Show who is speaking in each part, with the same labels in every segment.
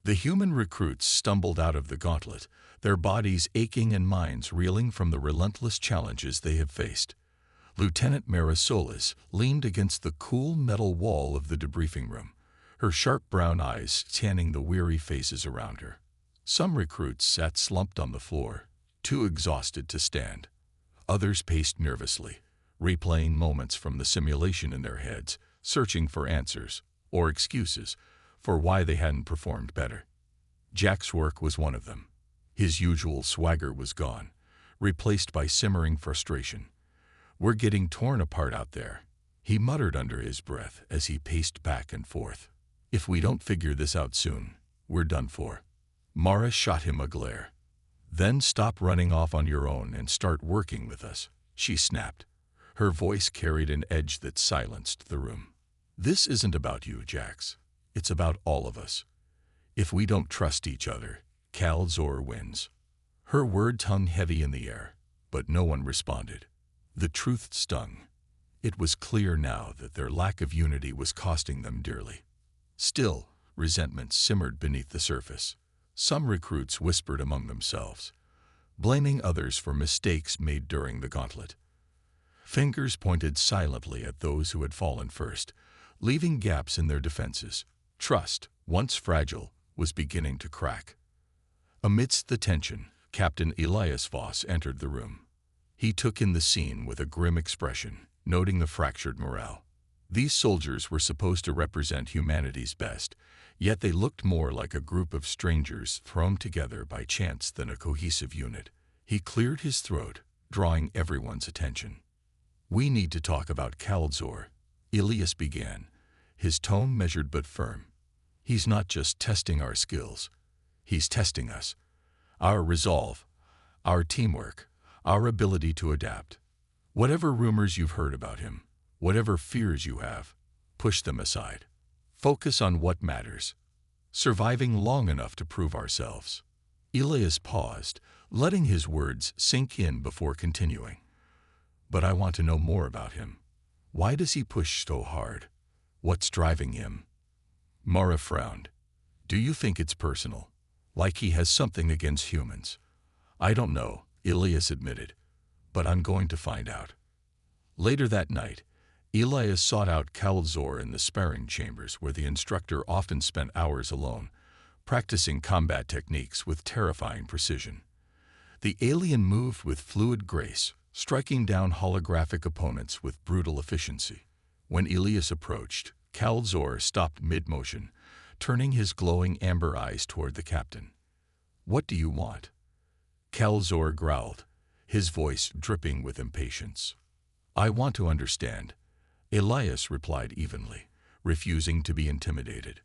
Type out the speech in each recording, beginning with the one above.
Speaker 1: The human recruits stumbled out of the gauntlet, their bodies aching and minds reeling from the relentless challenges they have faced. Lieutenant Marisolis leaned against the cool metal wall of the debriefing room, her sharp brown eyes scanning the weary faces around her. Some recruits sat slumped on the floor, too exhausted to stand. Others paced nervously, replaying moments from the simulation in their heads, searching for answers or excuses for why they hadn't performed better. Jack's work was one of them. His usual swagger was gone, replaced by simmering frustration. "We're getting torn apart out there," he muttered under his breath as he paced back and forth. "If we don't figure this out soon, we're done for." Mara shot him a glare. "Then stop running off on your own and start working with us," she snapped. Her voice carried an edge that silenced the room. "This isn't about you, Jax. It's about all of us. If we don't trust each other, Cal-Zor wins." Her words hung heavy in the air, but no one responded. The truth stung. It was clear now that their lack of unity was costing them dearly. Still, resentment simmered beneath the surface. Some recruits whispered among themselves, blaming others for mistakes made during the gauntlet. Fingers pointed silently at those who had fallen first, leaving gaps in their defenses. Trust, once fragile, was beginning to crack. Amidst the tension, Captain Elias Voss entered the room. He took in the scene with a grim expression, noting the fractured morale. These soldiers were supposed to represent humanity's best, yet they looked more like a group of strangers thrown together by chance than a cohesive unit. He cleared his throat, drawing everyone's attention. "We need to talk about Cal-Zor," Elias began, his tone measured but firm. "He's not just testing our skills. He's testing us. Our resolve, our teamwork, our ability to adapt. Whatever rumors you've heard about him, whatever fears you have, push them aside. Focus on what matters. Surviving long enough to prove ourselves." Elias paused, letting his words sink in before continuing. "But I want to know more about him. Why does he push so hard? What's driving him?" Mara frowned. "Do you think it's personal? Like he has something against humans?" "I don't know," Elias admitted, "but I'm going to find out." Later that night, Elias sought out Cal-Zor in the sparring chambers where the instructor often spent hours alone, practicing combat techniques with terrifying precision. The alien moved with fluid grace, striking down holographic opponents with brutal efficiency. When Elias approached, Cal-Zor stopped mid-motion, turning his glowing amber eyes toward the captain. "What do you want?" Cal-Zor growled, his voice dripping with impatience. "I want to understand," Elias replied evenly, refusing to be intimidated.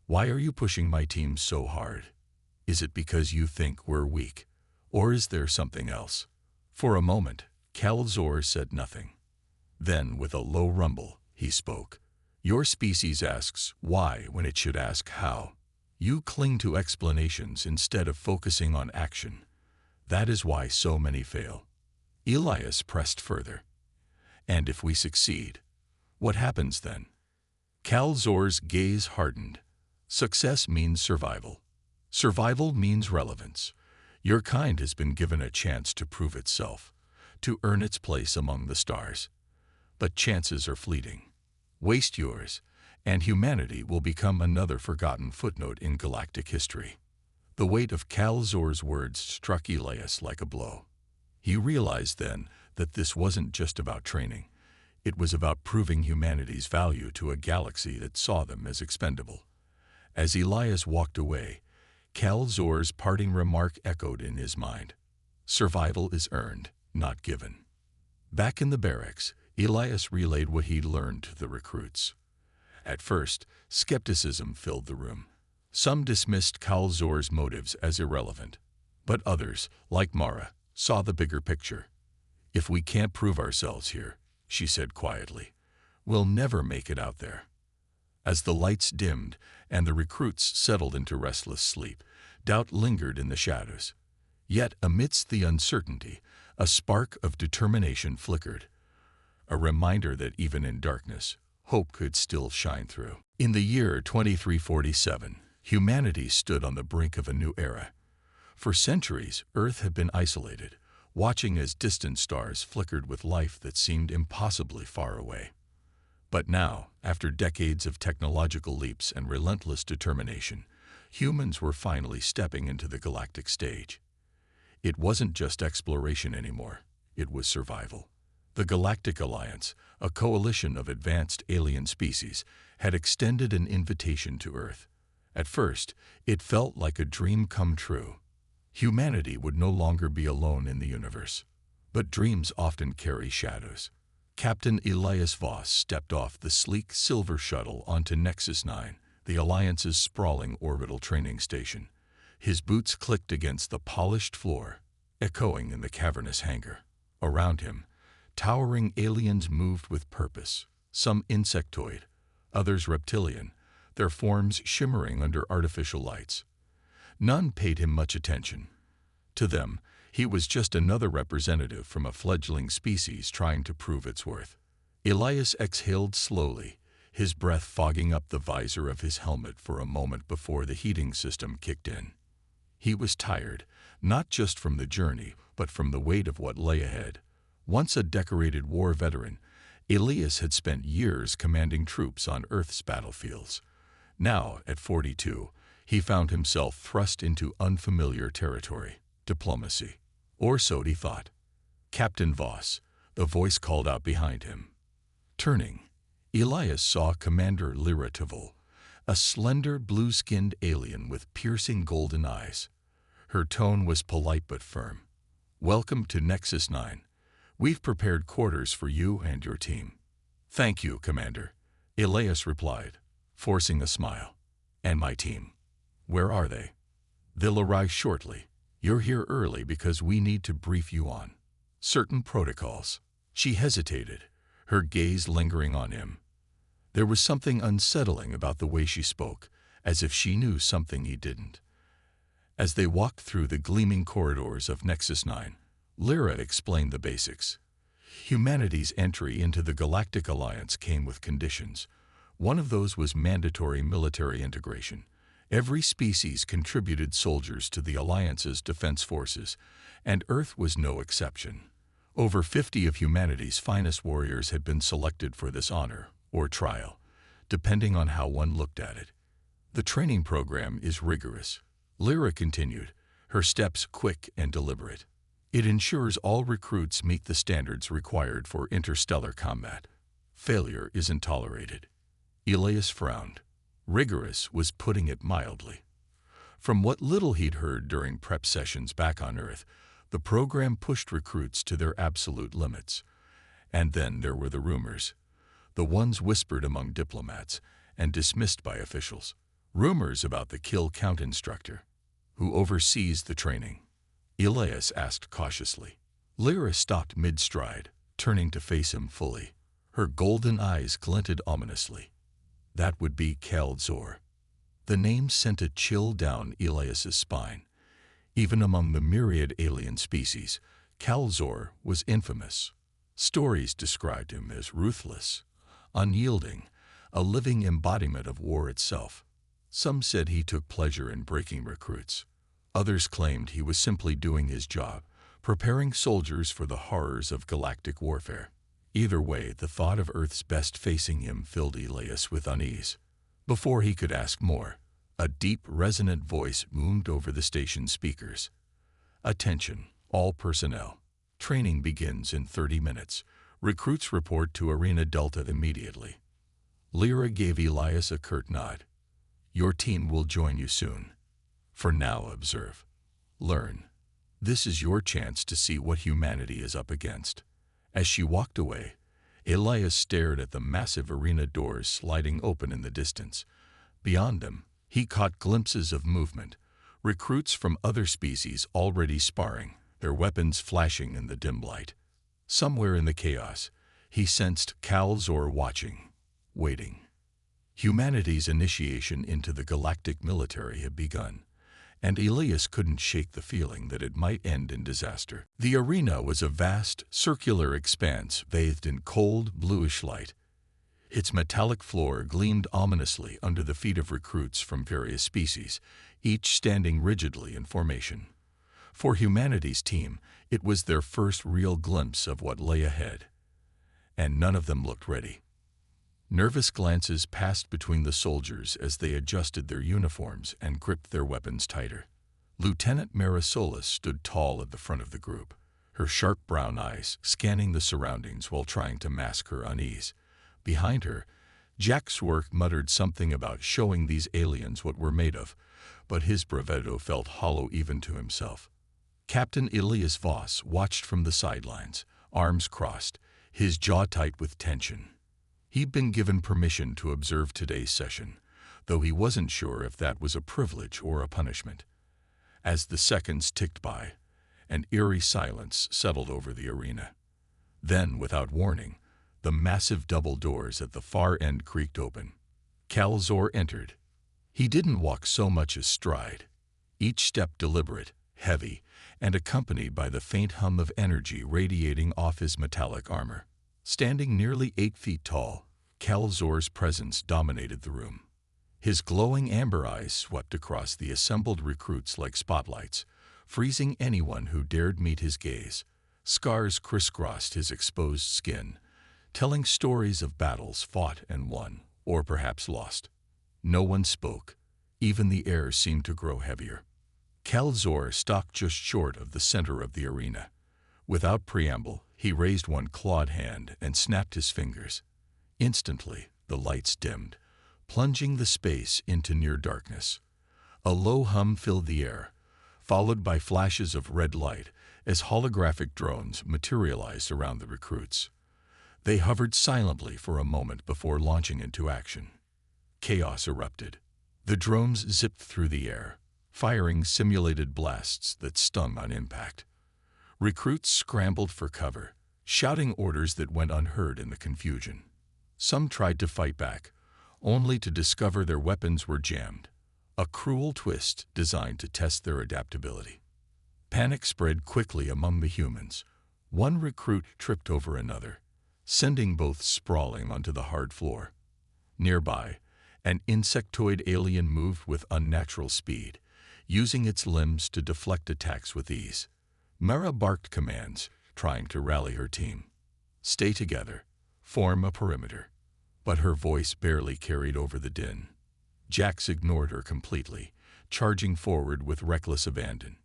Speaker 1: "Why are you pushing my team so hard? Is it because you think we're weak, or is there something else?" For a moment, Cal-Zor said nothing. Then, with a low rumble, he spoke. "Your species asks why when it should ask how. You cling to explanations instead of focusing on action. That is why so many fail." Elias pressed further. "And if we succeed, what happens then?" Cal-Zor's gaze hardened. "Success means survival. Survival means relevance. Your kind has been given a chance to prove itself, to earn its place among the stars. But chances are fleeting. Waste yours, and humanity will become another forgotten footnote in galactic history." The weight of Cal-Zor's words struck Elias like a blow. He realized then that this wasn't just about training. It was about proving humanity's value to a galaxy that saw them as expendable. As Elias walked away, Cal-Zor's parting remark echoed in his mind. "Survival is earned, not given." Back in the barracks, Elias relayed what he'd learned to the recruits. At first, skepticism filled the room. Some dismissed Cal-Zor's motives as irrelevant, but others, like Mara, saw the bigger picture. "If we can't prove ourselves here," she said quietly, "we'll never make it out there." As the lights dimmed and the recruits settled into restless sleep, doubt lingered in the shadows. Yet amidst the uncertainty, a spark of determination flickered, a reminder that even in darkness, hope could still shine through. In the year 2347, Humanity stood on the brink of a new era. For centuries, Earth had been isolated, watching as distant stars flickered with life that seemed impossibly far away. But now, after decades of technological leaps and relentless determination, humans were finally stepping into the galactic stage. It wasn't just exploration anymore, it was survival. The Galactic Alliance, a coalition of advanced alien species, had extended an invitation to Earth. At first, it felt like a dream come true. Humanity would no longer be alone in the universe. But dreams often carry shadows. Captain Elias Voss stepped off the sleek silver shuttle onto Nexus 9, the Alliance's sprawling orbital training station. His boots clicked against the polished floor, echoing in the cavernous hangar. Around him, towering aliens moved with purpose, some insectoid, others reptilian, their forms shimmering under artificial lights. None paid him much attention. To them, he was just another representative from a fledgling species trying to prove its worth. Elias exhaled slowly, his breath fogging up the visor of his helmet for a moment before the heating system kicked in. He was tired, not just from the journey, but from the weight of what lay ahead. Once a decorated war veteran, Elias had spent years commanding troops on Earth's battlefields. Now, at 42, he found himself thrust into unfamiliar territory, diplomacy. Or so he thought. Captain Voss, the voice called out behind him. Turning, Elias saw Commander Lyra Tavol, a slender, blue-skinned alien with piercing golden eyes. Her tone was polite but firm. Welcome to Nexus 9. We've prepared quarters for you and your team. Thank you, Commander, Elias replied, forcing a smile. And my team? Where are they? They'll arrive shortly. You're here early because we need to brief you on certain protocols. She hesitated, her gaze lingering on him. There was something unsettling about the way she spoke, as if she knew something he didn't. As they walked through the gleaming corridors of Nexus 9, Lyra explained the basics. Humanity's entry into the Galactic Alliance came with conditions. One of those was mandatory military integration. Every species contributed soldiers to the Alliance's defense forces, and Earth was no exception. Over 50 of humanity's finest warriors had been selected for this honor, or trial, depending on how one looked at it. The training program is rigorous. Lyra continued, her steps quick and deliberate. It ensures all recruits meet the standards required for interstellar combat. Failure isn't tolerated. Elias frowned. Rigorous was putting it mildly. From what little he'd heard during prep sessions back on Earth, the program pushed recruits to their absolute limits. And then there were the rumors, the ones whispered among diplomats and dismissed by officials. Rumors about the kill count instructor, who oversees the training. Elias asked cautiously. Lyra stopped mid-stride, turning to face him fully. Her golden eyes glinted ominously. That would be Cal Zor. The name sent a chill down Elias's spine. Even among the myriad alien species, Cal Zor was infamous. Stories described him as ruthless, unyielding, a living embodiment of war itself. Some said he took pleasure in breaking recruits. Others claimed he was simply doing his job, preparing soldiers for the horrors of galactic warfare. Either way, the thought of Earth's best facing him filled Elias with unease. Before he could ask more, a deep, resonant voice boomed over the station speakers. Attention, all personnel. Training begins in 30 minutes. Recruits report to Arena Delta immediately. Lyra gave Elias a curt nod. Your team will join you soon. For now, observe. Learn. This is your chance to see what humanity is up against. As she walked away, Elias stared at the massive arena doors sliding open in the distance. Beyond them, he caught glimpses of movement, recruits from other species already sparring, their weapons flashing in the dim light. Somewhere in the chaos, he sensed Cal Zor watching, waiting. Humanity's initiation into the galactic military had begun, and Elias couldn't shake the feeling that it might end in disaster. The arena was a vast, circular expanse bathed in cold, bluish light. Its metallic floor gleamed ominously under the feet of recruits from various species, each standing rigidly in formation. For humanity's team, it was their first real glimpse of what lay ahead. And none of them looked ready. Nervous glances passed between the soldiers as they adjusted their uniforms and gripped their weapons tighter. Lieutenant Marisolis stood tall at the front of the group, her sharp brown eyes scanning the surroundings while trying to mask her unease. Behind her, Jack Swerk muttered something about showing these aliens what we're made of, but his bravado felt hollow even to himself. Captain Elias Voss watched from the sidelines, arms crossed, his jaw tight with tension. He'd been given permission to observe today's session, though he wasn't sure if that was a privilege or a punishment. As the seconds ticked by, an eerie silence settled over the arena. Then, without warning, the massive double doors at the far end creaked open. Calzor entered. He didn't walk so much as stride, each step deliberate, heavy, and accompanied by the faint hum of energy radiating off his metallic armor. Standing nearly 8 feet tall, Calzor's presence dominated the room. His glowing amber eyes swept across the assembled recruits like spotlights, freezing anyone who dared meet his gaze. Scars crisscrossed his exposed skin, telling stories of battles fought and won, or perhaps lost. No one spoke. Even the air seemed to grow heavier. Calzor stopped just short of the center of the arena. Without preamble, he raised one clawed hand and snapped his fingers. Instantly, the lights dimmed, plunging the space into near darkness. A low hum filled the air, followed by flashes of red light as holographic drones materialized around the recruits. They hovered silently for a moment before launching into action. Chaos erupted. The drones zipped through the air, firing simulated blasts that stung on impact. Recruits scrambled for cover, shouting orders that went unheard in the confusion. Some tried to fight back, only to discover their weapons were jammed, a cruel twist designed to test their adaptability. Panic spread quickly among the humans. One recruit tripped over another, sending both sprawling onto the hard floor. Nearby, an insectoid alien moved with unnatural speed, using its limbs to deflect attacks with ease. Mara barked commands, trying to rally her team. Stay together, form a perimeter. But her voice barely carried over the din. Jax ignored her completely, charging forward with reckless abandon.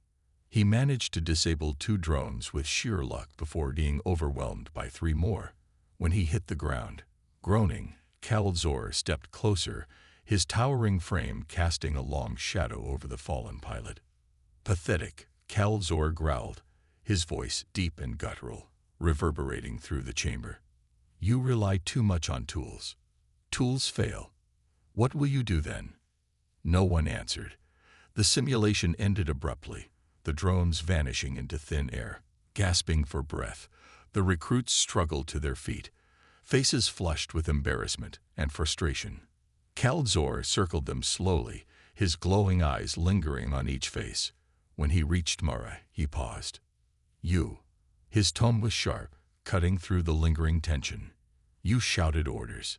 Speaker 1: He managed to disable 2 drones with sheer luck before being overwhelmed by 3 more. When he hit the ground, groaning, Calzor stepped closer, his towering frame casting a long shadow over the fallen pilot. Pathetic, Calzor growled, his voice deep and guttural, reverberating through the chamber. You rely too much on tools. Tools fail. What will you do then? No one answered. The simulation ended abruptly, the drones vanishing into thin air. Gasping for breath, the recruits struggled to their feet, faces flushed with embarrassment and frustration. Calzor circled them slowly, his glowing eyes lingering on each face. When he reached Mara, he paused. You. His tone was sharp, cutting through the lingering tension. You shouted orders.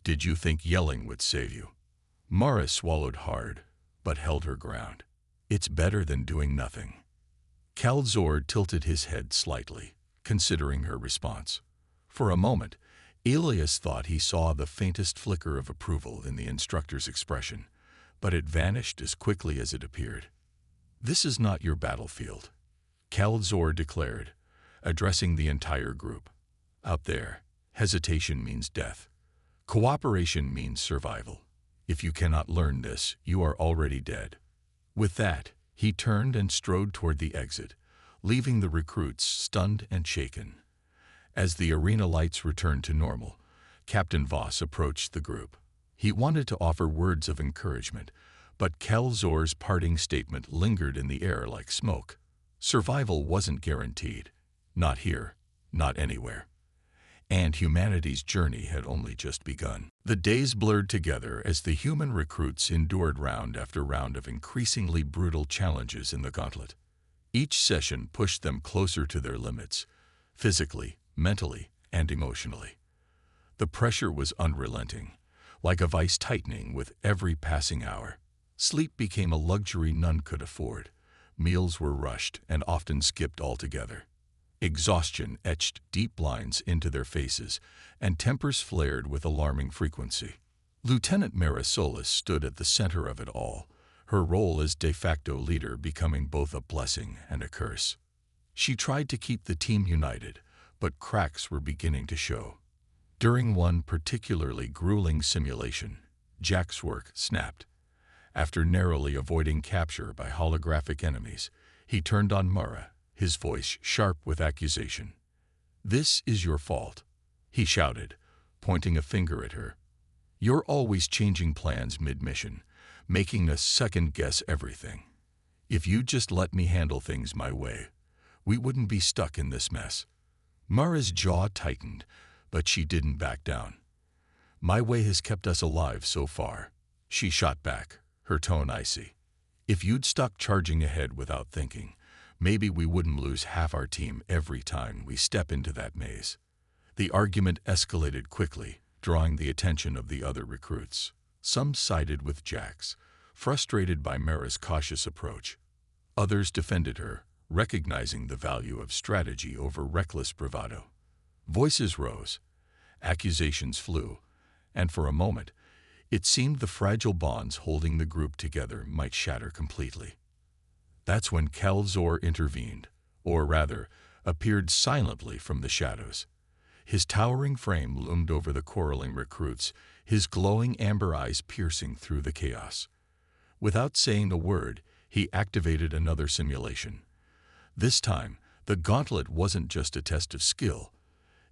Speaker 1: Did you think yelling would save you? Mara swallowed hard, but held her ground. It's better than doing nothing. Calzor tilted his head slightly, considering her response. For a moment, Elias thought he saw the faintest flicker of approval in the instructor's expression, but it vanished as quickly as it appeared. This is not your battlefield, Calzor declared, addressing the entire group. Out there, hesitation means death. Cooperation means survival. If you cannot learn this, you are already dead. With that, he turned and strode toward the exit, leaving the recruits stunned and shaken. As the arena lights returned to normal, Captain Voss approached the group. He wanted to offer words of encouragement, but Calzor's parting statement lingered in the air like smoke. Survival wasn't guaranteed. Not here, not anywhere. And humanity's journey had only just begun. The days blurred together as the human recruits endured round after round of increasingly brutal challenges in the gauntlet. Each session pushed them closer to their limits, physically, mentally, and emotionally. The pressure was unrelenting, like a vice tightening with every passing hour. Sleep became a luxury none could afford. Meals were rushed and often skipped altogether. Exhaustion etched deep lines into their faces, and tempers flared with alarming frequency. Lieutenant Mara Solis stood at the center of it all, her role as de facto leader becoming both a blessing and a curse. She tried to keep the team united, but cracks were beginning to show. During one particularly grueling simulation, Jack's work snapped. After narrowly avoiding capture by holographic enemies, he turned on Mara, his voice sharp with accusation. "This is your fault," he shouted, pointing a finger at her. "You're always changing plans mid-mission, making us second-guess everything. If you'd just let me handle things my way, we wouldn't be stuck in this mess." Mara's jaw tightened, but she didn't back down. "My way has kept us alive so far," she shot back, her tone icy. "If you'd stop charging ahead without thinking, maybe we wouldn't lose half our team every time we step into that maze." The argument escalated quickly, drawing the attention of the other recruits. Some sided with Jax, frustrated by Mara's cautious approach. Others defended her, recognizing the value of strategy over reckless bravado. Voices rose, accusations flew, and for a moment, it seemed the fragile bonds holding the group together might shatter completely. That's when Calzor intervened, or rather, appeared silently from the shadows. His towering frame loomed over the quarreling recruits, his glowing amber eyes piercing through the chaos. Without saying a word, he activated another simulation. This time, the gauntlet wasn't just a test of skill,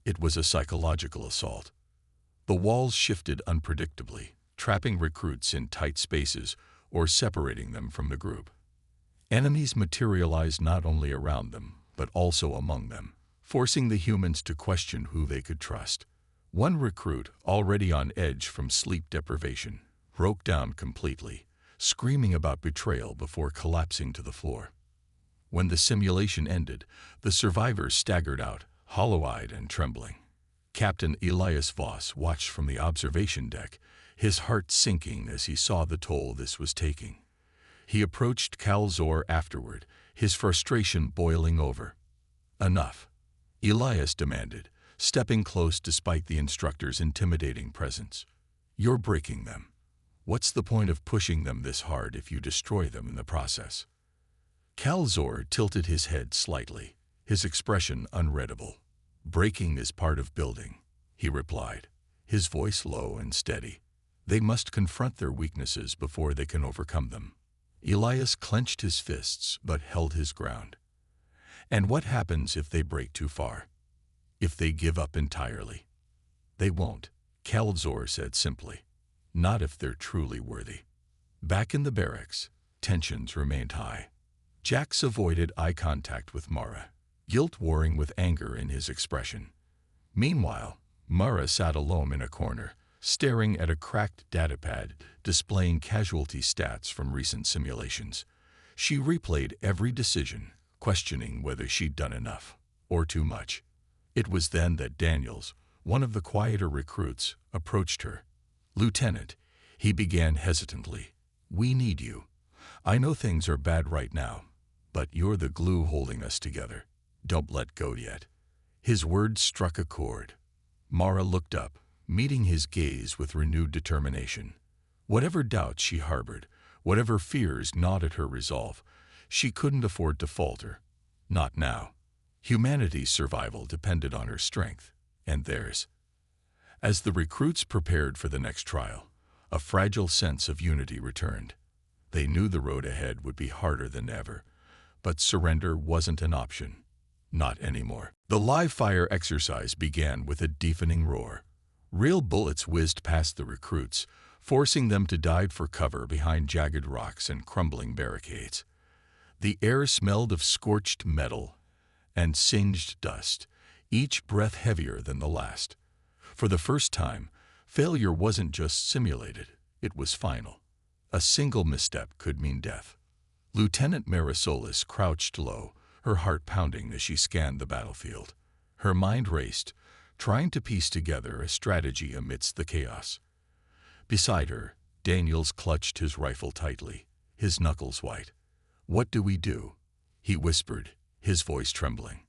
Speaker 1: it was a psychological assault. The walls shifted unpredictably, trapping recruits in tight spaces or separating them from the group. Enemies materialized not only around them, but also among them, forcing the humans to question who they could trust. One recruit, already on edge from sleep deprivation, broke down completely, screaming about betrayal before collapsing to the floor. When the simulation ended, the survivors staggered out, hollow-eyed and trembling. Captain Elias Voss watched from the observation deck, his heart sinking as he saw the toll this was taking. He approached Calzor afterward, his frustration boiling over. "Enough," Elias demanded, stepping close despite the instructor's intimidating presence. "You're breaking them. What's the point of pushing them this hard if you destroy them in the process?" Calzor tilted his head slightly, his expression unreadable. "Breaking is part of building," he replied, his voice low and steady. "They must confront their weaknesses before they can overcome them." Elias clenched his fists but held his ground. "And what happens if they break too far? If they give up entirely?" "They won't," Calzor said simply. "Not if they're truly worthy." Back in the barracks, tensions remained high. Jax avoided eye contact with Mara, guilt warring with anger in his expression. Meanwhile, Mara sat alone in a corner, staring at a cracked datapad displaying casualty stats from recent simulations. She replayed every decision, questioning whether she'd done enough, or too much. It was then that Daniels, one of the quieter recruits, approached her. "Lieutenant," he began hesitantly, "we need you. I know things are bad right now, but you're the glue holding us together. Don't let go yet." His words struck a chord. Mara looked up, meeting his gaze with renewed determination. Whatever doubts she harbored, whatever fears gnawed at her resolve, she couldn't afford to falter. Not now. Humanity's survival depended on her strength, and theirs. As the recruits prepared for the next trial, a fragile sense of unity returned. They knew the road ahead would be harder than ever, but surrender wasn't an option. Not anymore. The live-fire exercise began with a deafening roar. Real bullets whizzed past the recruits, forcing them to dive for cover behind jagged rocks and crumbling barricades. The air smelled of scorched metal and singed dust, each breath heavier than the last. For the first time, failure wasn't just simulated, it was final. A single misstep could mean death. Lieutenant Marisolis crouched low, her heart pounding as she scanned the battlefield. Her mind raced, trying to piece together a strategy amidst the chaos. Beside her, Daniels clutched his rifle tightly, his knuckles white. "What do we do?" he whispered, his voice trembling.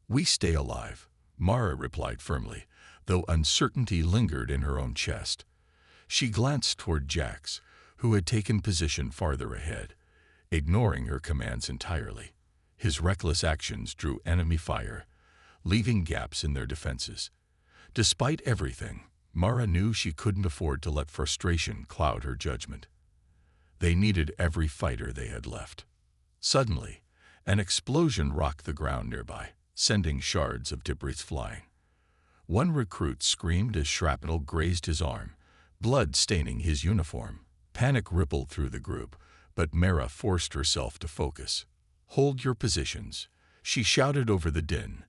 Speaker 1: "We stay alive," Mara replied firmly, though uncertainty lingered in her own chest. She glanced toward Jax, who had taken position farther ahead, ignoring her commands entirely. His reckless actions drew enemy fire, leaving gaps in their defenses. Despite everything, Mara knew she couldn't afford to let frustration cloud her judgment. They needed every fighter they had left. Suddenly, an explosion rocked the ground nearby, sending shards of debris flying. One recruit screamed as shrapnel grazed his arm, blood staining his uniform. Panic rippled through the group, but Mara forced herself to focus. "Hold your positions," she shouted over the din.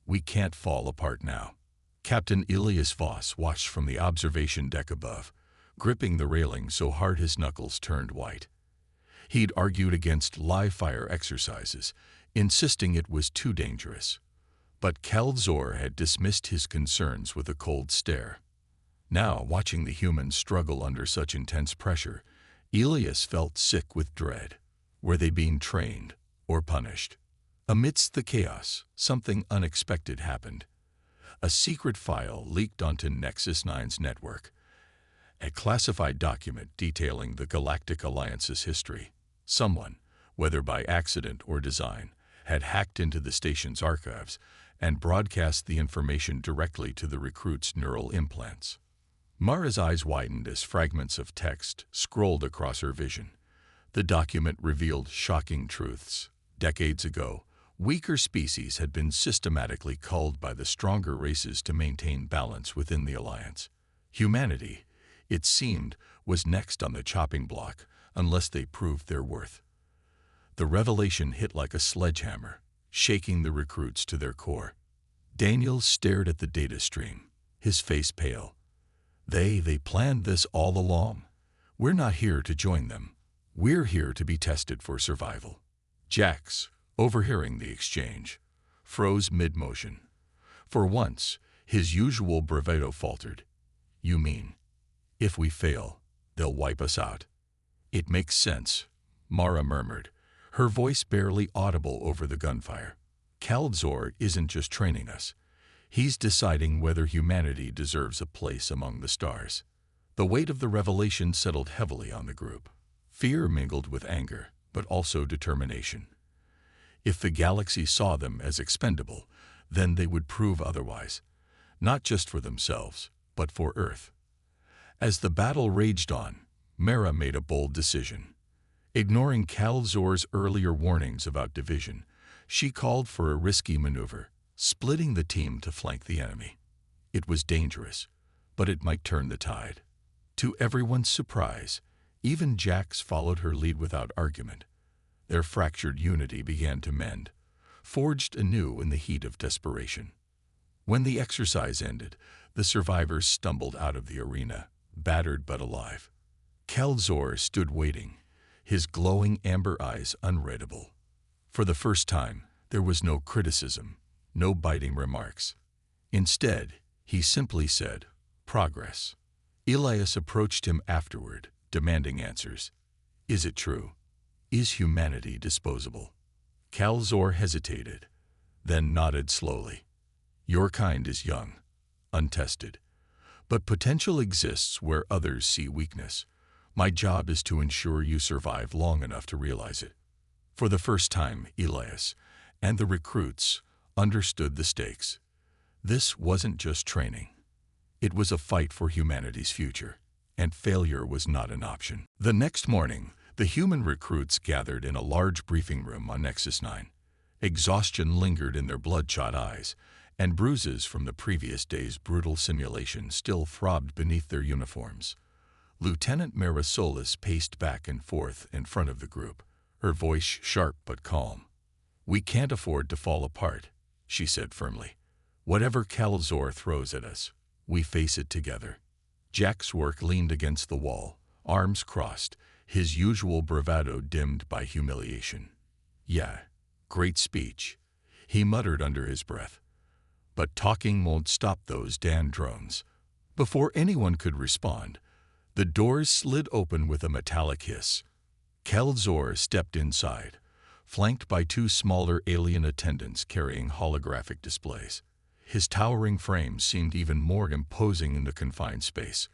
Speaker 1: "We can't fall apart now." Captain Elias Voss watched from the observation deck above, gripping the railing so hard his knuckles turned white. He'd argued against live-fire exercises, insisting it was too dangerous. But Kalzor had dismissed his concerns with a cold stare. Now, watching the humans struggle under such intense pressure, Elias felt sick with dread. Were they being trained or punished? Amidst the chaos, something unexpected happened. A secret file leaked onto Nexus 9's network, a classified document detailing the Galactic Alliance's history. Someone, whether by accident or design, had hacked into the station's archives and broadcast the information directly to the recruits' neural implants. Mara's eyes widened as fragments of text scrolled across her vision. The document revealed shocking truths. Decades ago, weaker species had been systematically culled by the stronger races to maintain balance within the Alliance. Humanity, it seemed, was next on the chopping block unless they proved their worth. The revelation hit like a sledgehammer, shaking the recruits to their core. Daniel stared at the data stream, his face pale. They planned this all along. We're not here to join them. We're here to be tested for survival. Jax, overhearing the exchange, froze mid-motion. For once, his usual bravado faltered. "You mean, if we fail, they'll wipe us out?" "It makes sense," Mara murmured, her voice barely audible over the gunfire. "Kalzor isn't just training us. He's deciding whether humanity deserves a place among the stars." The weight of the revelation settled heavily on the group. Fear mingled with anger, but also determination. If the galaxy saw them as expendable, then they would prove otherwise, not just for themselves, but for Earth. As the battle raged on, Mara made a bold decision. Ignoring Kalzor's earlier warnings about division, she called for a risky maneuver, splitting the team to flank the enemy. It was dangerous, but it might turn the tide. To everyone's surprise, even Jax followed her lead without argument. Their fractured unity began to mend, forged anew in the heat of desperation. When the exercise ended, the survivors stumbled out of the arena, battered but alive. Kalzor stood waiting, his glowing amber eyes unreadable. For the first time, there was no criticism, no biting remarks. Instead, he simply said, "Progress." Elias approached him afterward, demanding answers. "Is it true? Is humanity disposable?" Kalzor hesitated, then nodded slowly. "Your kind is young, untested, but potential exists where others see weakness. My job is to ensure you survive long enough to realize it." For the first time, Elias and the recruits understood the stakes. This wasn't just training. It was a fight for humanity's future, and failure was not an option. The next morning, the human recruits gathered in a large briefing room on Nexus 9. Exhaustion lingered in their bloodshot eyes, and bruises from the previous day's brutal simulation still throbbed beneath their uniforms. Lieutenant Marisolis paced back and forth in front of the group, her voice sharp but calm. "We can't afford to fall apart," she said firmly. "Whatever Kalzor throws at us, we face it together." Jack's work leaned against the wall, arms crossed, his usual bravado dimmed by humiliation. "Yeah, great speech," he muttered under his breath. But talking won't stop those damn drones. Before anyone could respond, the doors slid open with a metallic hiss. Kelzor stepped inside, flanked by two smaller alien attendants carrying holographic displays. His towering frame seemed even more imposing in the confined space.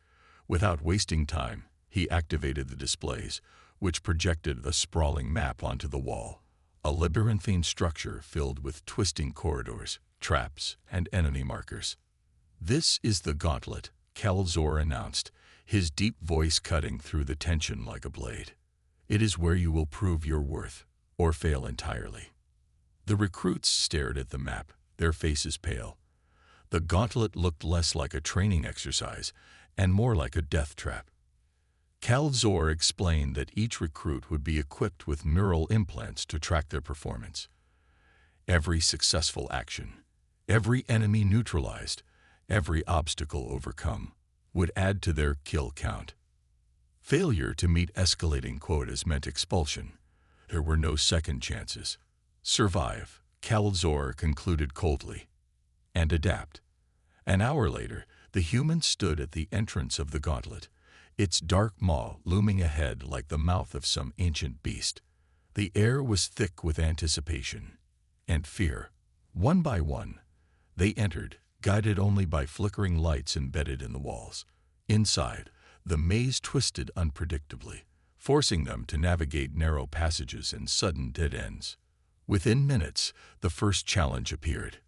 Speaker 1: Without wasting time, he activated the displays, which projected a sprawling map onto the wall. A labyrinthine structure filled with twisting corridors, traps, and enemy markers. "This is the gauntlet," Kelzor announced, his deep voice cutting through the tension like a blade. "It is where you will prove your worth, or fail entirely." The recruits stared at the map, their faces pale. The gauntlet looked less like a training exercise and more like a death trap. Kelzor explained that each recruit would be equipped with neural implants to track their performance. Every successful action, every enemy neutralized, every obstacle overcome, would add to their kill count. Failure to meet escalating quotas meant expulsion. There were no second chances. Survive, Kelzor concluded coldly, and adapt. An hour later, the humans stood at the entrance of the gauntlet, its dark maw looming ahead like the mouth of some ancient beast. The air was thick with anticipation and fear. One by one, they entered, guided only by flickering lights embedded in the walls. Inside, the maze twisted unpredictably, forcing them to navigate narrow passages and sudden dead ends. Within minutes, the first challenge appeared.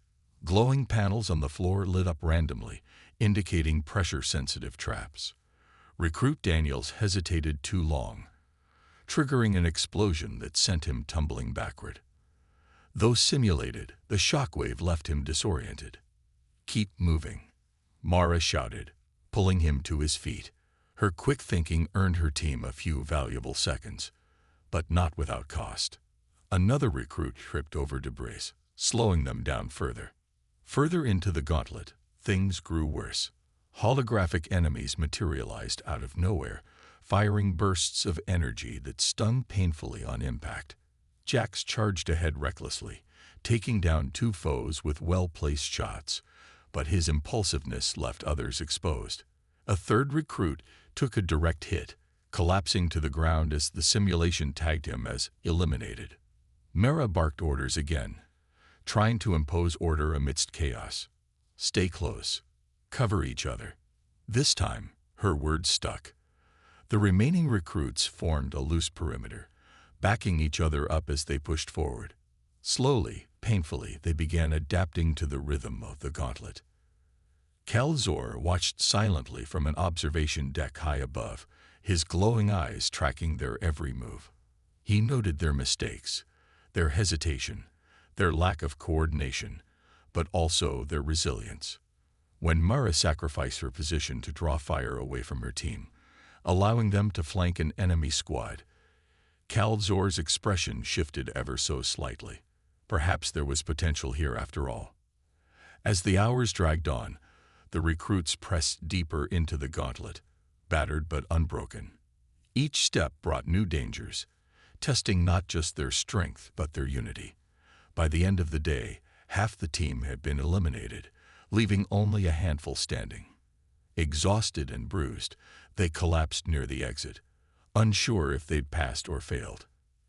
Speaker 1: Glowing panels on the floor lit up randomly, indicating pressure-sensitive traps. Recruit Daniels hesitated too long, triggering an explosion that sent him tumbling backward. Though simulated, the shockwave left him disoriented. "Keep moving," Mara shouted, pulling him to his feet. Her quick thinking earned her team a few valuable seconds, but not without cost. Another recruit tripped over debris, slowing them down further. Further into the gauntlet, things grew worse. Holographic enemies materialized out of nowhere, firing bursts of energy that stung painfully on impact. Jax charged ahead recklessly, taking down two foes with well-placed shots, but his impulsiveness left others exposed. A third recruit took a direct hit, collapsing to the ground as the simulation tagged him as eliminated. Mara barked orders again, trying to impose order amidst chaos. "Stay close. Cover each other." This time, her words stuck. The remaining recruits formed a loose perimeter, backing each other up as they pushed forward. Slowly, painfully, they began adapting to the rhythm of the gauntlet. Kelzor watched silently from an observation deck high above, his glowing eyes tracking their every move. He noted their mistakes, their hesitation, their lack of coordination, but also their resilience. When Mara sacrificed her position to draw fire away from her team, allowing them to flank an enemy squad, Kelzor's expression shifted ever so slightly. Perhaps there was potential here after all. As the hours dragged on, the recruits pressed deeper into the gauntlet, battered but unbroken. Each step brought new dangers, testing not just their strength but their unity. By the end of the day, half the team had been eliminated, leaving only a handful standing. Exhausted and bruised, they collapsed near the exit, unsure if they'd passed or failed.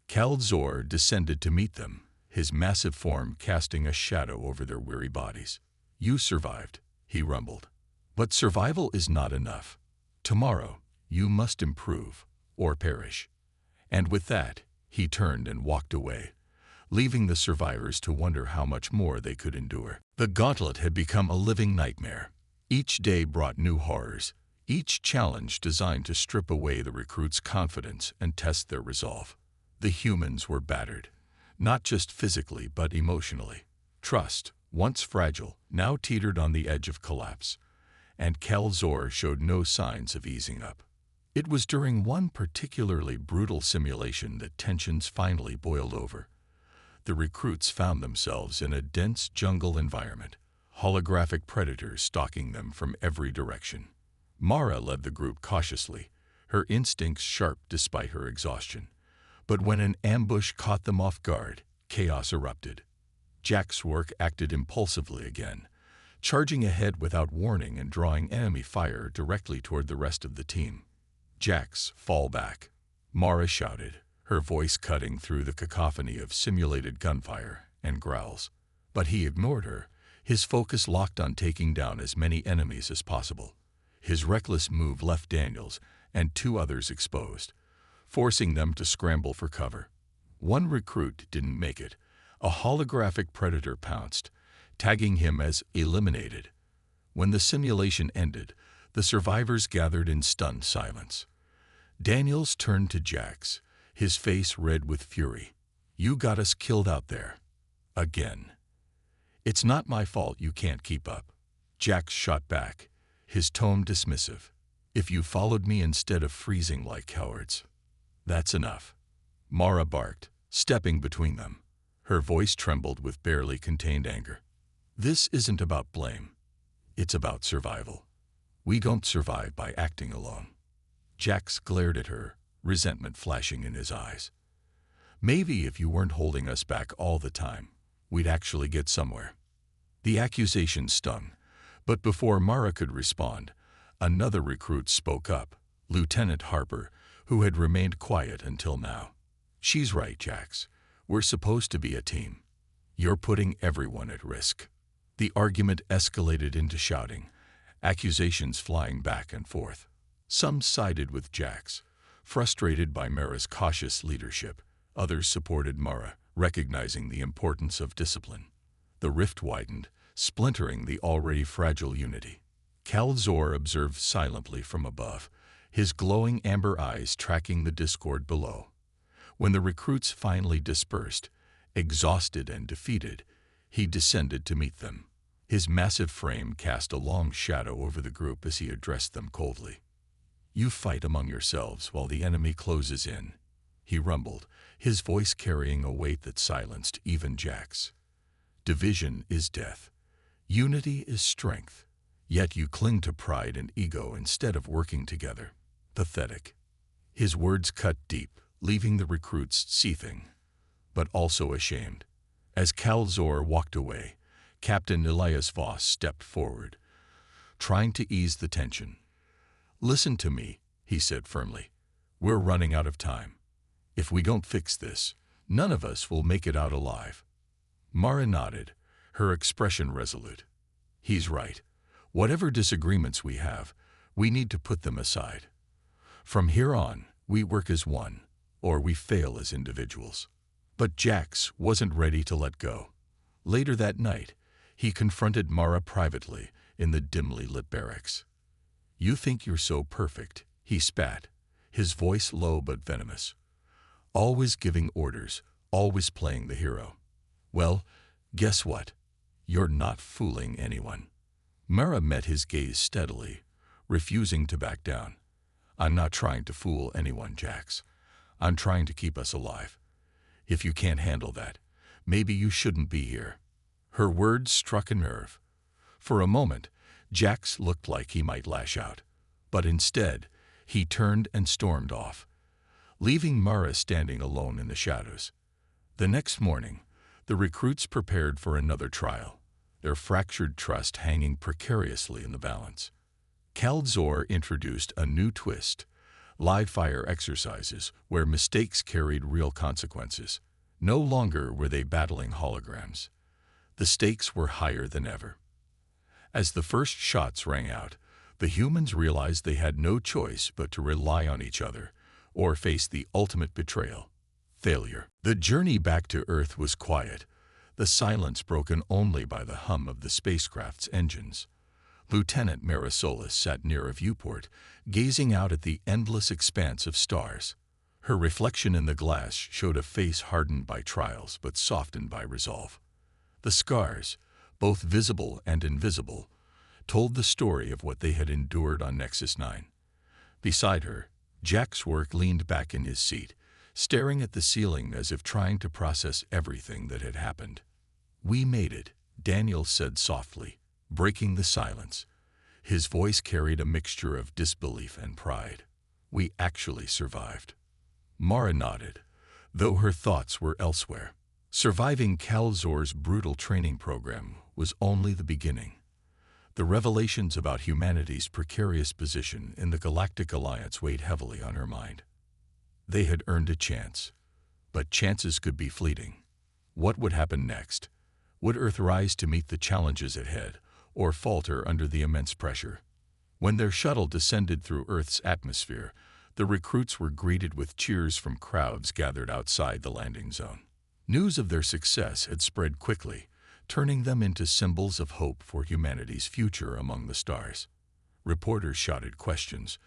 Speaker 1: Kelzor descended to meet them, his massive form casting a shadow over their weary bodies. "You survived," he rumbled. "But survival is not enough. Tomorrow, you must improve or perish." And with that, he turned and walked away, leaving the survivors to wonder how much more they could endure. The gauntlet had become a living nightmare. Each day brought new horrors, each challenge designed to strip away the recruits' confidence and test their resolve. The humans were battered, not just physically but emotionally. Trust, once fragile, now teetered on the edge of collapse, and Kelzor showed no signs of easing up. It was during one particularly brutal simulation that tensions finally boiled over. The recruits found themselves in a dense jungle environment, holographic predators stalking them from every direction. Mara led the group cautiously, her instincts sharp despite her exhaustion. But when an ambush caught them off guard, chaos erupted. Jack's work acted impulsively again, charging ahead without warning and drawing enemy fire directly toward the rest of the team. "Jax, fall back," Mara shouted, her voice cutting through the cacophony of simulated gunfire and growls. But he ignored her, his focus locked on taking down as many enemies as possible. His reckless move left Daniels and two others exposed, forcing them to scramble for cover. One recruit didn't make it. A holographic predator pounced, tagging him as eliminated. When the simulation ended, the survivors gathered in stunned silence. Daniels turned to Jax, his face red with fury. "You got us killed out there. Again. It's not my fault you can't keep up." Jax shot back, his tone dismissive. "If you followed me instead of freezing like cowards, that's enough." Mara barked, stepping between them. Her voice trembled with barely contained anger. "This isn't about blame. It's about survival. We don't survive by acting alone." Jax glared at her, resentment flashing in his eyes. "Maybe if you weren't holding us back all the time, we'd actually get somewhere." The accusation stung, but before Mara could respond, another recruit spoke up, Lieutenant Harper, who had remained quiet until now. "She's right, Jax. We're supposed to be a team. You're putting everyone at risk." The argument escalated into shouting, accusations flying back and forth. Some sided with Jax, frustrated by Mara's cautious leadership. Others supported Mara, recognizing the importance of discipline. The rift widened, splintering the already fragile unity. Kal-Zor observed silently from above, his glowing amber eyes tracking the discord below. When the recruits finally dispersed, exhausted and defeated, he descended to meet them. His massive frame cast a long shadow over the group as he addressed them coldly. "You fight among yourselves while the enemy closes in," he rumbled, his voice carrying a weight that silenced even Jax. "Division is death. Unity is strength. Yet you cling to pride and ego instead of working together. Pathetic." His words cut deep, leaving the recruits seething, but also ashamed. As Kal-Zor walked away, Captain Elias Voss stepped forward, trying to ease the tension. "Listen to me," he said firmly. "We're running out of time. If we don't fix this, none of us will make it out alive." Mara nodded, her expression resolute. "He's right. Whatever disagreements we have, we need to put them aside. From here on, we work as one, or we fail as individuals." But Jax wasn't ready to let go. Later that night, he confronted Mara privately in the dimly lit barracks. "You think you're so perfect," he spat, his voice low but venomous. "Always giving orders, always playing the hero. Well, guess what? You're not fooling anyone." Mara met his gaze steadily, refusing to back down. "I'm not trying to fool anyone, Jax. I'm trying to keep us alive. If you can't handle that, maybe you shouldn't be here." Her words struck a nerve. For a moment, Jax looked like he might lash out, but instead, he turned and stormed off, leaving Mara standing alone in the shadows. The next morning, the recruits prepared for another trial, their fractured trust hanging precariously in the balance. Kal-Zor introduced a new twist, live-fire exercises where mistakes carried real consequences. No longer were they battling holograms. The stakes were higher than ever. As the first shots rang out, the humans realized they had no choice but to rely on each other or face the ultimate betrayal, failure. The journey back to Earth was quiet, the silence broken only by the hum of the spacecraft's engines. Lieutenant Marisolis sat near a viewport, gazing out at the endless expanse of stars. Her reflection in the glass showed a face hardened by trials but softened by resolve. The scars, both visible and invisible, told the story of what they had endured on Nexus 9. Beside her, Jack's work leaned back in his seat, staring at the ceiling as if trying to process everything that had happened. "We made it," Daniel said softly, breaking the silence. His voice carried a mixture of disbelief and pride. "We actually survived." Mara nodded, though her thoughts were elsewhere. Surviving Kal-Zor's brutal training program was only the beginning. The revelations about humanity's precarious position in the Galactic Alliance weighed heavily on her mind. They had earned a chance, but chances could be fleeting. What would happen next? Would Earth rise to meet the challenges ahead, or falter under the immense pressure? When their shuttle descended through Earth's atmosphere, the recruits were greeted with cheers from crowds gathered outside the landing zone. News of their success had spread quickly, turning them into symbols of hope for humanity's future among the stars. Reporters shouted questions,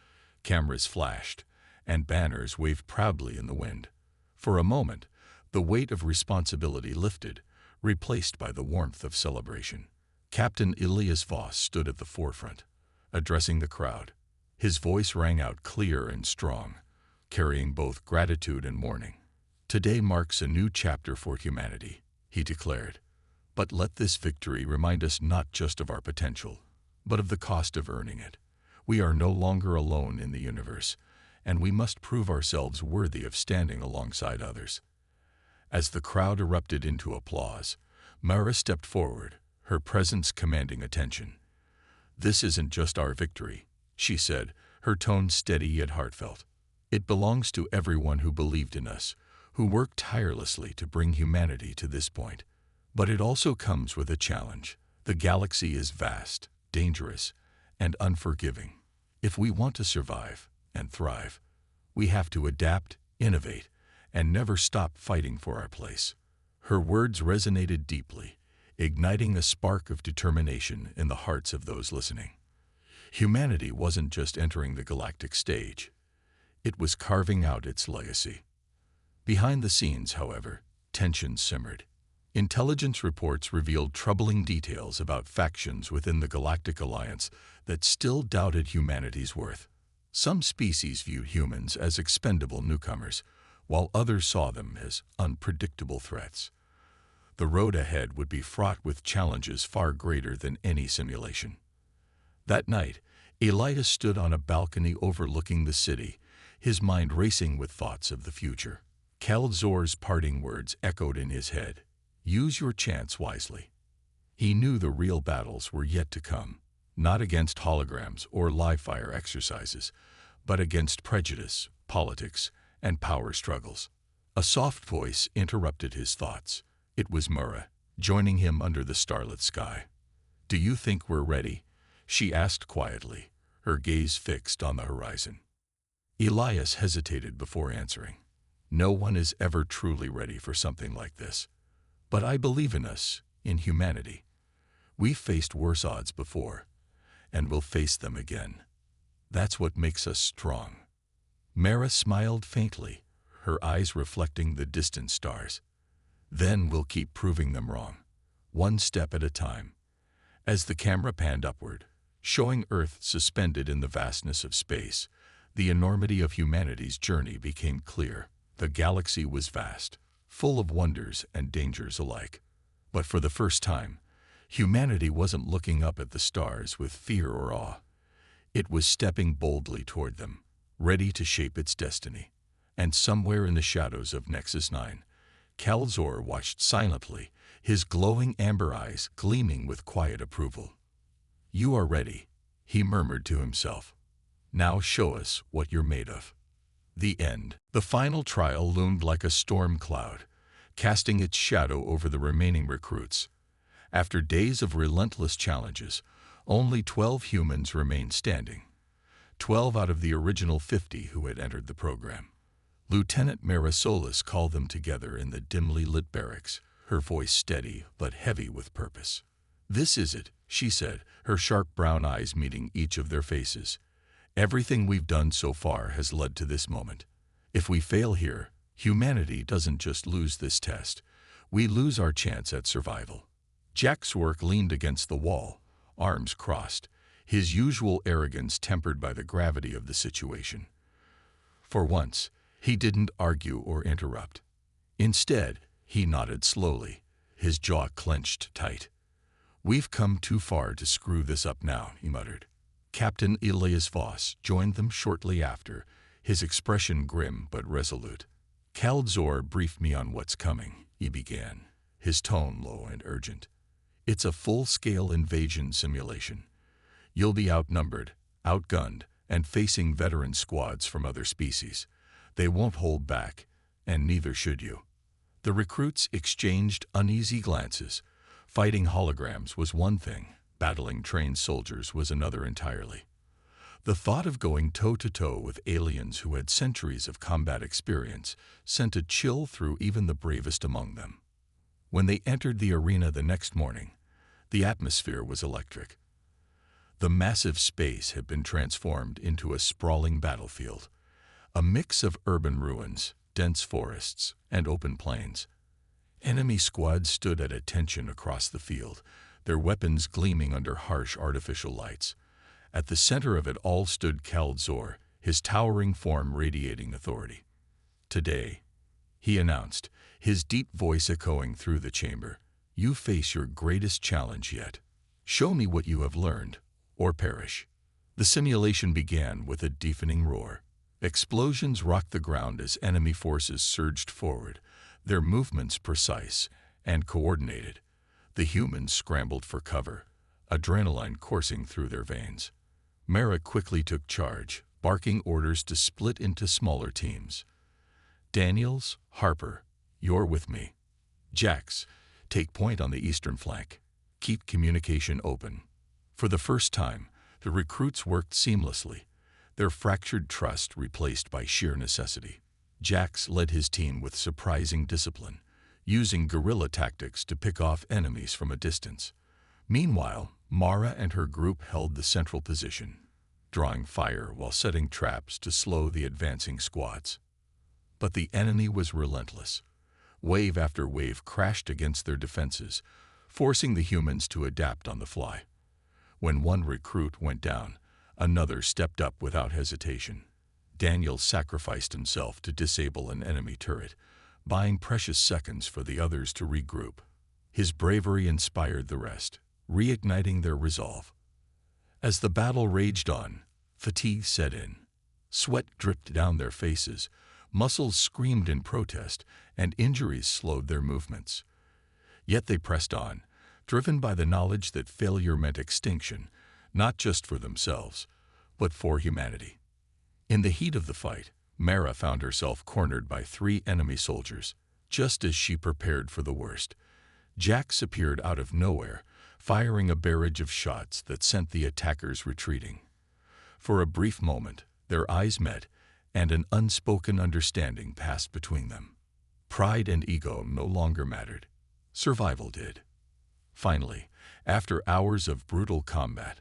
Speaker 1: cameras flashed, and banners waved proudly in the wind. For a moment, the weight of responsibility lifted, replaced by the warmth of celebration. Captain Elias Voss stood at the forefront, addressing the crowd. His voice rang out clear and strong, carrying both gratitude and mourning. "Today marks a new chapter for humanity," he declared. "But let this victory remind us not just of our potential, but of the cost of earning it. We are no longer alone in the universe, and we must prove ourselves worthy of standing alongside others." As the crowd erupted into applause, Mara stepped forward, her presence commanding attention. "This isn't just our victory," she said, her tone steady yet heartfelt. "It belongs to everyone who believed in us, who worked tirelessly to bring humanity to this point. But it also comes with a challenge. The galaxy is vast, dangerous, and unforgiving. If we want to survive and thrive, we have to adapt, innovate, and never stop fighting for our place." Her words resonated deeply, igniting a spark of determination in the hearts of those listening. Humanity wasn't just entering the galactic stage. It was carving out its legacy. Behind the scenes, however, tension simmered. Intelligence reports revealed troubling details about factions within the Galactic Alliance that still doubted humanity's worth. Some species viewed humans as expendable newcomers, while others saw them as unpredictable threats. The road ahead would be fraught with challenges far greater than any simulation. That night, Elias stood on a balcony overlooking the city, his mind racing with thoughts of the future. Kal-Zor's parting words echoed in his head: "Use your chance wisely." He knew the real battles were yet to come, not against holograms or live-fire exercises, but against prejudice, politics, and power struggles. A soft voice interrupted his thoughts. It was Mara, joining him under the starlit sky. "Do you think we're ready?" she asked quietly, her gaze fixed on the horizon. Elias hesitated before answering. "No one is ever truly ready for something like this. But I believe in us, in humanity. We've faced worse odds before, and we'll face them again. That's what makes us strong." Mara smiled faintly, her eyes reflecting the distant stars. "Then we'll keep proving them wrong, one step at a time." As the camera panned upward, showing Earth suspended in the vastness of space, the enormity of humanity's journey became clear. The galaxy was vast, full of wonders and dangers alike. But for the first time, humanity wasn't looking up at the stars with fear or awe. It was stepping boldly toward them, ready to shape its destiny. And somewhere in the shadows of Nexus 9, Kal-Zor watched silently, his glowing amber eyes gleaming with quiet approval. "You are ready," he murmured to himself. "Now show us what you're made of." The end. The final trial loomed like a storm cloud, casting its shadow over the remaining recruits. After days of relentless challenges, only 12 humans remained standing. 12 out of the original 50 who had entered the program. Lieutenant Mara Solis called them together in the dimly lit barracks, her voice steady but heavy with purpose. "This is it," she said, her sharp brown eyes meeting each of their faces. "Everything we've done so far has led to this moment. If we fail here, humanity doesn't just lose this test. We lose our chance at survival." Jack Swark leaned against the wall, arms crossed, his usual arrogance tempered by the gravity of the situation. For once, he didn't argue or interrupt. Instead, he nodded slowly, his jaw clenched tight. "We've come too far to screw this up now," he muttered. Captain Elias Voss joined them shortly after, his expression grim but resolute. "Kal-Zor briefed me on what's coming," he began, his tone low and urgent. "It's a full-scale invasion simulation, You'll be outnumbered, outgunned, and facing veteran squads from other species. They won't hold back, and neither should you." The recruits exchanged uneasy glances. Fighting holograms was one thing, battling trained soldiers was another entirely. The thought of going toe-to-toe with aliens who had centuries of combat experience sent a chill through even the bravest among them. When they entered the arena the next morning, the atmosphere was electric. The massive space had been transformed into a sprawling battlefield, a mix of urban ruins, dense forests, and open plains. Enemy squads stood at attention across the field, their weapons gleaming under harsh artificial lights. At the center of it all stood Kal-Zor, his towering form radiating authority. "Today," he announced, his deep voice echoing through the chamber, "you face your greatest challenge yet. Show me what you have learned, or perish." The simulation began with a deafening roar. Explosions rocked the ground as enemy forces surged forward, their movements precise and coordinated. The humans scrambled for cover, adrenaline coursing through their veins. Mara quickly took charge, barking orders to split into smaller teams. "Daniels, Harper, you're with me. Jax, take point on the eastern flank. Keep communication open." For the first time, the recruits worked seamlessly, their fractured trust replaced by sheer necessity. Jax led his team with surprising discipline, using guerrilla tactics to pick off enemies from a distance. Meanwhile, Mara and her group held the central position, drawing fire while setting traps to slow the advancing squads. But the enemy was relentless. Wave after wave crashed against their defenses, forcing the humans to adapt on the fly. When one recruit went down, another stepped up without hesitation. Daniel sacrificed himself to disable an enemy turret, buying precious seconds for the others to regroup. His bravery inspired the rest, reigniting their resolve. As the battle raged on, fatigue set in. Sweat dripped down their faces, muscles screamed in protest, and injuries slowed their movements. Yet they pressed on, driven by the knowledge that failure meant extinction, not just for themselves, but for humanity. In the heat of the fight, Mara found herself cornered by 3 enemy soldiers, just as she prepared for the worst. Jax appeared out of nowhere, firing a barrage of shots that sent the attackers retreating. For a brief moment, their eyes met, and an unspoken understanding passed between them. Pride and ego no longer mattered. Survival did. Finally, after hours of brutal combat,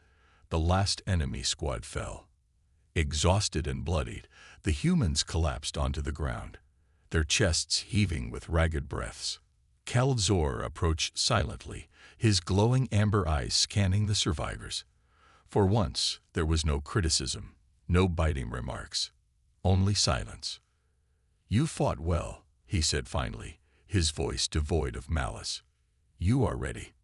Speaker 1: the last enemy squad fell. Exhausted and bloodied, the humans collapsed onto the ground, their chests heaving with ragged breaths. Kal-Zor approached silently, his glowing amber eyes scanning the survivors. For once, there was no criticism, no biting remarks, only silence. "You fought well," he said finally, his voice devoid of malice. "You are ready."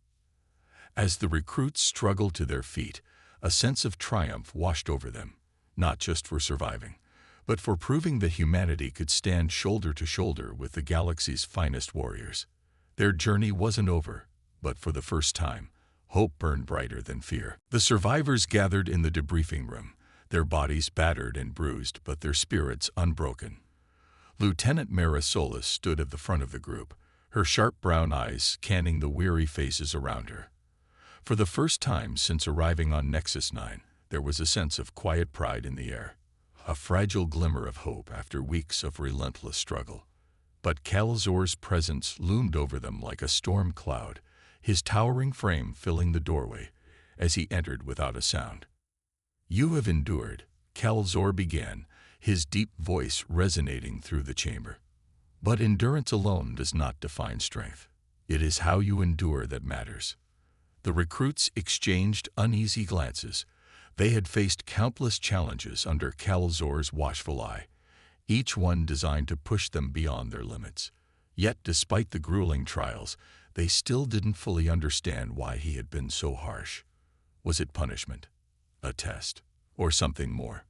Speaker 1: As the recruits struggled to their feet, a sense of triumph washed over them, not just for surviving, but for proving that humanity could stand shoulder to shoulder with the galaxy's finest warriors. Their journey wasn't over, but for the first time, hope burned brighter than fear. The survivors gathered in the debriefing room, their bodies battered and bruised, but their spirits unbroken. Lieutenant Mara Solis stood at the front of the group, her sharp brown eyes scanning the weary faces around her. For the first time since arriving on Nexus 9, there was a sense of quiet pride in the air, a fragile glimmer of hope after weeks of relentless struggle. But Kal-Zor's presence loomed over them like a storm cloud, his towering frame filling the doorway as he entered without a sound. "You have endured," Kal-Zor began, his deep voice resonating through the chamber. "But endurance alone does not define strength. It is how you endure that matters." The recruits exchanged uneasy glances. They had faced countless challenges under Kal-Zor's watchful eye, each one designed to push them beyond their limits. Yet, despite the grueling trials, they still didn't fully understand why he had been so harsh. Was it punishment, a test, or something more?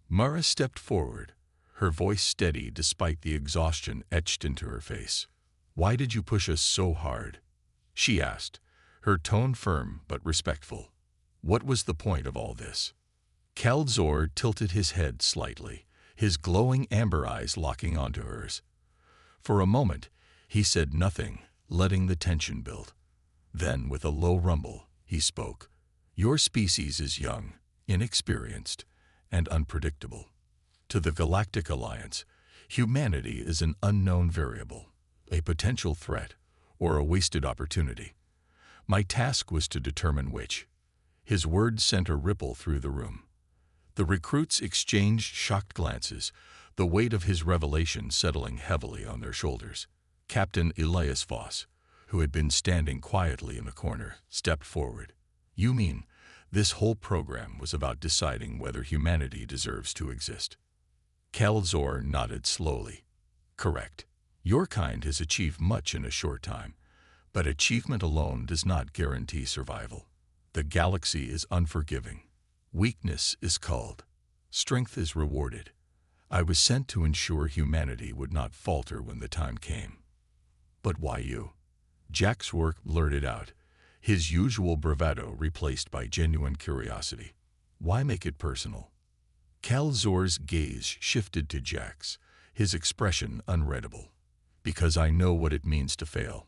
Speaker 1: Mara stepped forward, her voice steady despite the exhaustion etched into her face. "Why did you push us so hard?" she asked, her tone firm but respectful. What was the point of all this? Kal-Zor tilted his head slightly, his glowing amber eyes locking onto hers. For a moment, he said nothing, letting the tension build. Then, with a low rumble, he spoke. Your species is young, inexperienced, and unpredictable. To the Galactic Alliance, humanity is an unknown variable, a potential threat, or a wasted opportunity. My task was to determine which. His words sent a ripple through the room. The recruits exchanged shocked glances, the weight of his revelation settling heavily on their shoulders. Captain Elias Voss, who had been standing quietly in a corner, stepped forward. You mean this whole program was about deciding whether humanity deserves to exist? Kal-Zor nodded slowly. Correct. Your kind has achieved much in a short time, but achievement alone does not guarantee survival. The galaxy is unforgiving. Weakness is culled. Strength is rewarded. I was sent to ensure humanity would not falter when the time came. But why you? Jack's work blurted out, his usual bravado replaced by genuine curiosity. Why make it personal? Kal-Zor's gaze shifted to Jack's, his expression unreadable. Because I know what it means to fail.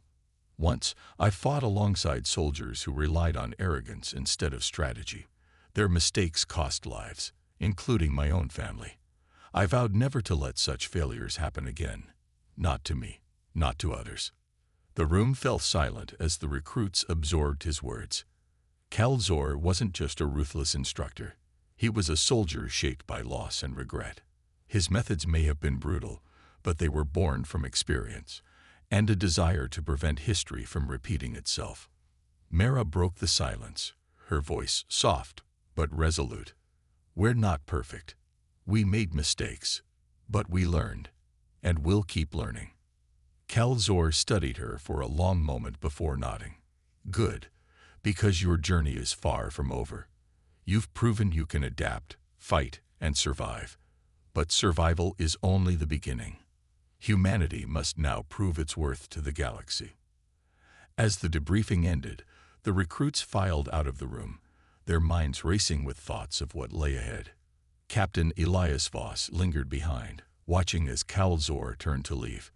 Speaker 1: Once, I fought alongside soldiers who relied on arrogance instead of strategy. Their mistakes cost lives, including my own family. I vowed never to let such failures happen again. Not to me, not to others. The room fell silent as the recruits absorbed his words. Kal-Zor wasn't just a ruthless instructor. He was a soldier shaped by loss and regret. His methods may have been brutal, but they were born from experience and a desire to prevent history from repeating itself. Mara broke the silence, her voice soft but resolute. We're not perfect. We made mistakes, but we learned, and we'll keep learning. Kal-Zor studied her for a long moment before nodding. Good, because your journey is far from over. You've proven you can adapt, fight, and survive. But survival is only the beginning. Humanity must now prove its worth to the galaxy. As the debriefing ended, the recruits filed out of the room, their minds racing with thoughts of what lay ahead. Captain Elias Voss lingered behind, watching as Kal-Zor turned to leave.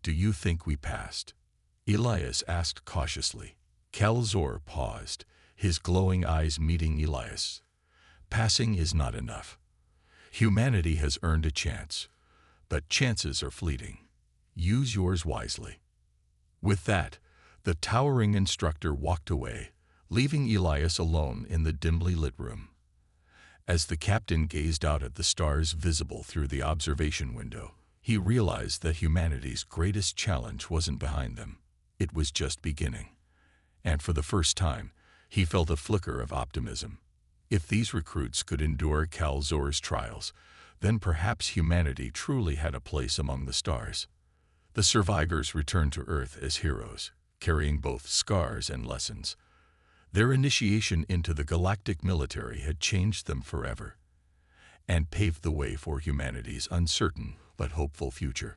Speaker 1: Do you think we passed? Elias asked cautiously. Kal-Zor paused, his glowing eyes meeting Elias. Passing is not enough. Humanity has earned a chance, but chances are fleeting. Use yours wisely. With that, the towering instructor walked away, leaving Elias alone in the dimly lit room. As the captain gazed out at the stars visible through the observation window, he realized that humanity's greatest challenge wasn't behind them. It was just beginning. And for the first time, he felt a flicker of optimism. If these recruits could endure Kal-Zor's trials, then perhaps humanity truly had a place among the stars. The survivors returned to Earth as heroes, carrying both scars and lessons. Their initiation into the galactic military had changed them forever and paved the way for humanity's uncertain but hopeful future.